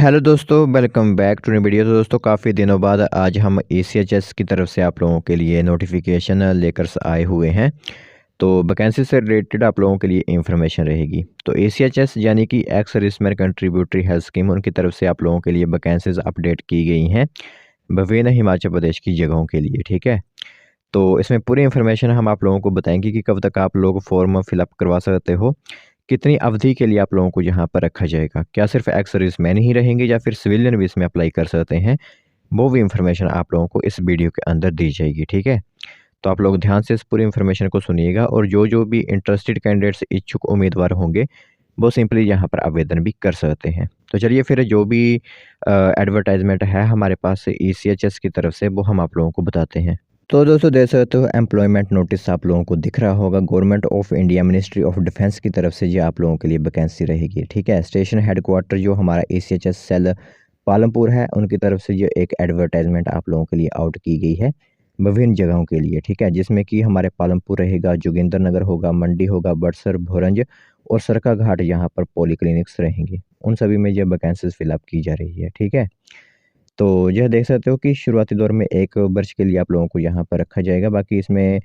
Hello दोस्तों, welcome back to new video. तो दोस्तों काफ़ी दिनों बाद आज हम एसीएचएस की तरफ से आप लोगों के लिए नोटिफिकेशन लेकर आए हुए हैं। तो वैकेंसी से रिलेटेड आप लोगों के लिए इंफॉर्मेशन रहेगी। तो एसीएचएस यानी कि ex serviceman contributory health scheme, उनकी तरफ से आप लोगों के लिए वैकेंसीज अपडेट की गई हैं विभिन्न हिमाचल प्रदेश की जगहों के लिए। ठीक है, तो इसमें पूरी इन्फॉर्मेशन हम आप लोगों को बताएंगे कि कब तक आप लोग फॉर्म फिलअप करवा सकते हो, कितनी अवधि के लिए आप लोगों को यहाँ पर रखा जाएगा, क्या सिर्फ एक्स सर्विसमैन ही रहेंगे या फिर सिविलियन भी इसमें अप्लाई कर सकते हैं, वो भी इन्फॉर्मेशन आप लोगों को इस वीडियो के अंदर दी जाएगी। ठीक है, तो आप लोग ध्यान से इस पूरी इन्फॉर्मेशन को सुनिएगा और जो जो भी इंटरेस्टेड कैंडिडेट्स इच्छुक उम्मीदवार होंगे वो सिंपली यहाँ पर आवेदन भी कर सकते हैं। तो चलिए फिर जो भी एडवर्टाइजमेंट है हमारे पास ईसीएचएस की तरफ से वो हम आप लोगों को बताते हैं। तो दोस्तों देख सकते हो एम्प्लॉयमेंट नोटिस आप लोगों को दिख रहा होगा। Government of India ministry of defence की तरफ से ये आप लोगों के लिए वैकेंसी रहेगी। ठीक है, स्टेशन हेडक्वार्टर जो हमारा एसीएचएस सेल पालमपुर है उनकी तरफ से ये एक एडवर्टाइजमेंट आप लोगों के लिए आउट की गई है विभिन्न जगहों के लिए। ठीक है, जिसमें कि हमारे पालमपुर रहेगा, जोगिंदर नगर होगा, मंडी होगा, बड़सर, भोरंज और सरका घाट यहाँ पर पॉलीक्लिनिक्स रहेंगे। उन सभी में ये वैकेंसीज फिलअप की जा रही है। ठीक है, तो यह देख सकते हो कि शुरुआती दौर में 1 वर्ष के लिए आप लोगों को यहाँ पर रखा जाएगा। बाकी इसमें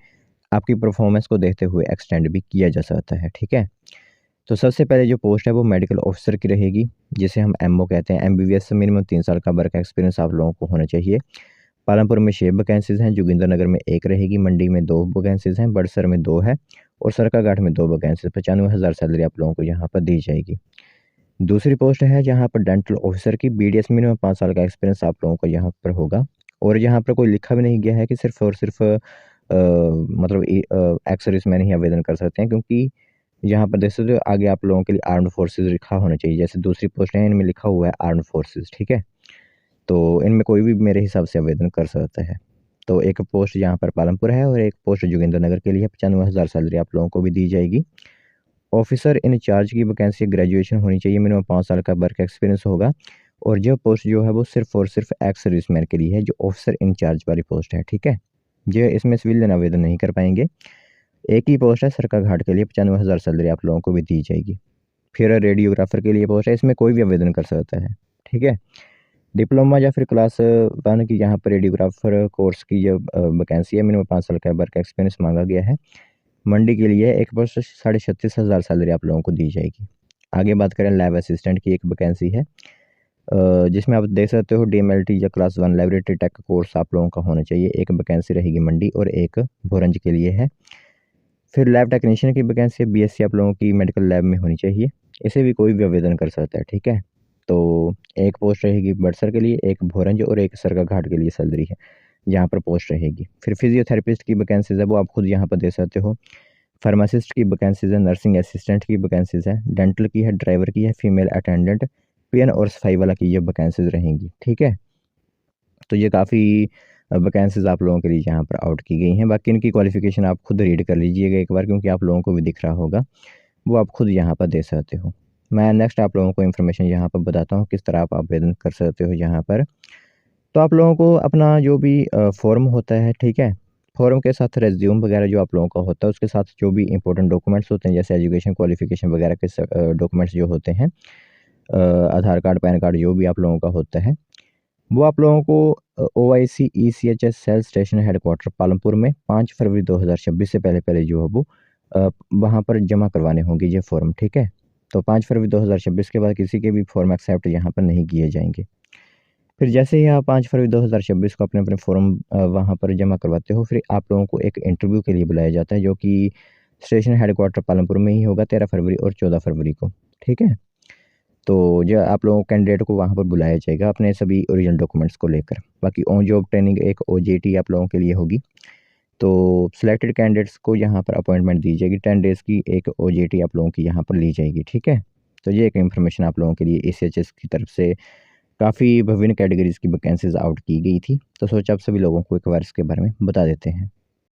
आपकी परफॉर्मेंस को देखते हुए एक्सटेंड भी किया जा सकता है। ठीक है, तो सबसे पहले जो पोस्ट है वो मेडिकल ऑफिसर की रहेगी, जिसे हम एमओ कहते हैं। एमबीबीएस से मिनिमम 3 साल का वर्क एक्सपीरियंस आप लोगों को होना चाहिए। पालमपुर में 6 वैकेंसीज़ हैं, जोगिंदरनगर में 1 रहेगी, मंडी में 2 वैकेंसीज़ हैं, बड़सर में 2 है और सरकाघाट में 2 वैकेंसीज़। 95,000 सैलरी आप लोगों को यहाँ पर दी जाएगी। दूसरी पोस्ट है जहाँ पर डेंटल ऑफिसर की, बीडीएस मिनिमम 5 साल का एक्सपीरियंस आप लोगों को यहाँ पर होगा। और यहाँ पर कोई लिखा भी नहीं गया है कि सिर्फ और सिर्फ मतलब एक्स सर्विसमैन ही आवेदन कर सकते हैं, क्योंकि यहाँ पर देख सकते हो आगे आप लोगों के लिए आर्म्ड फोर्सेज लिखा होना चाहिए। जैसे दूसरी पोस्ट है इनमें लिखा हुआ है आर्म्ड फोर्सेज। ठीक है, तो इनमें कोई भी मेरे हिसाब से आवेदन कर सकता है। तो एक पोस्ट यहाँ पर पालमपुर है और एक पोस्ट जोगिंदरनगर के लिए 95,000 सैलरी आप लोगों को भी दी जाएगी। ऑफिसर इंचार्ज की वैकेंसी ग्रेजुएशन होनी चाहिए, मिनिमम 5 साल का वर्क एक्सपीरियंस होगा। और जो पोस्ट जो है वो सिर्फ और सिर्फ एक्स सर्विसमैन के लिए है, जो ऑफिसर इंचार्ज वाली पोस्ट है। ठीक है, ये इसमें सिविलियन आवेदन नहीं कर पाएंगे। एक ही पोस्ट है सरकाघाट के लिए, 95,000 सैलरी आप लोगों को भी दी जाएगी। फिर रेडियोग्राफर के लिए पोस्ट है, इसमें कोई भी आवेदन कर सकता है। ठीक है, डिप्लोमा या फिर क्लास 1 की यहाँ पर रेडियोग्राफर कोर्स की जो वैकेंसी है, मिनिमम 5 साल का वर्क एक्सपीरियंस मांगा गया है। मंडी के लिए एक वर्ष 36,500 सैलरी आप लोगों को दी जाएगी। आगे बात करें लैब असिस्टेंट की, एक वैकेंसी है जिसमें आप देख सकते हो डीएमएलटी या क्लास 1 लेबोरेटरी टेक कोर्स आप लोगों का होना चाहिए। एक वैकेंसी रहेगी मंडी और एक भोरंज के लिए है। फिर लैब टेक्नीशियन की वैकेंसी है, बीएससी आप लोगों की मेडिकल लैब में होनी चाहिए। इसे भी कोई भी आवेदन कर सकता है। ठीक है, तो एक पोस्ट रहेगी बड़सर के लिए, एक भोरंज और एक सरकाघाट के लिए सैलरी है यहाँ पर पोस्ट रहेगी। फिर फिजियोथेरेपिस्ट की वैकेंसीज है, वो आप खुद यहाँ पर दे सकते हो। फार्मासिस्ट की वैकेंसीज है, नर्सिंग असिस्टेंट की वैकेंसीज है, डेंटल की है, ड्राइवर की है, फीमेल अटेंडेंट, पीएन और सफाई वाला की ये वैकेंसीज रहेंगी। ठीक है, तो ये काफ़ी वैकेंसीज आप लोगों के लिए यहाँ पर आउट की गई हैं। बाकी इनकी क्वालिफिकेशन आप खुद रीड कर लीजिएगा एक बार, क्योंकि आप लोगों को भी दिख रहा होगा, वो आप खुद यहाँ पर दे सकते हो। मैं नेक्स्ट आप लोगों को इन्फॉर्मेशन यहाँ पर बताता हूँ किस तरह आप आवेदन कर सकते हो यहाँ पर। तो आप लोगों को अपना जो भी फॉर्म होता है, ठीक है, फॉर्म के साथ रेज्यूम वगैरह जो आप लोगों का होता है, उसके साथ जो भी इंपॉर्टेंट डॉक्यूमेंट्स होते हैं, जैसे एजुकेशन क्वालिफिकेशन वगैरह के डॉक्यूमेंट्स जो होते हैं, आधार कार्ड, पैन कार्ड, जो भी आप लोगों का होता है, वो आप लोगों को OIC ECHS cell station headquarter Palampur में 5 फरवरी 2026 से पहले पहले जो है वो वहाँ पर जमा करवाने होंगे ये फॉर्म। ठीक है, तो 5 फरवरी 2026 के बाद किसी के भी फॉर्म एक्सेप्ट यहाँ पर नहीं किए जाएंगे। फिर जैसे ही आप 5 फरवरी 2026 को अपने अपने फॉर्म वहाँ पर जमा करवाते हो, फिर आप लोगों को एक इंटरव्यू के लिए बुलाया जाता है, जो कि स्टेशन हेडक्वार्टर पालमपुर में ही होगा 13 फरवरी और 14 फरवरी को। ठीक है, तो जो आप लोगों कैंडिडेट को वहाँ पर बुलाया जाएगा अपने सभी ओरिजिनल डॉक्यूमेंट्स को लेकर। बाकी ऑन जॉब ट्रेनिंग एक OJT आप लोगों के लिए होगी। तो सिलेक्टेड कैंडिडेट्स को यहाँ पर अपॉइंटमेंट दी जाएगी, 10 डेज़ की एक OJT आप लोगों की यहाँ पर ली जाएगी। ठीक है, तो ये एक इन्फॉर्मेशन आप लोगों के लिए ACHS की तरफ से काफ़ी विभिन्न कैटेगरीज़ की वैकेंसीज आउट की गई थी, तो सोचा आप सभी लोगों को एक बार इसके बारे में बता देते हैं।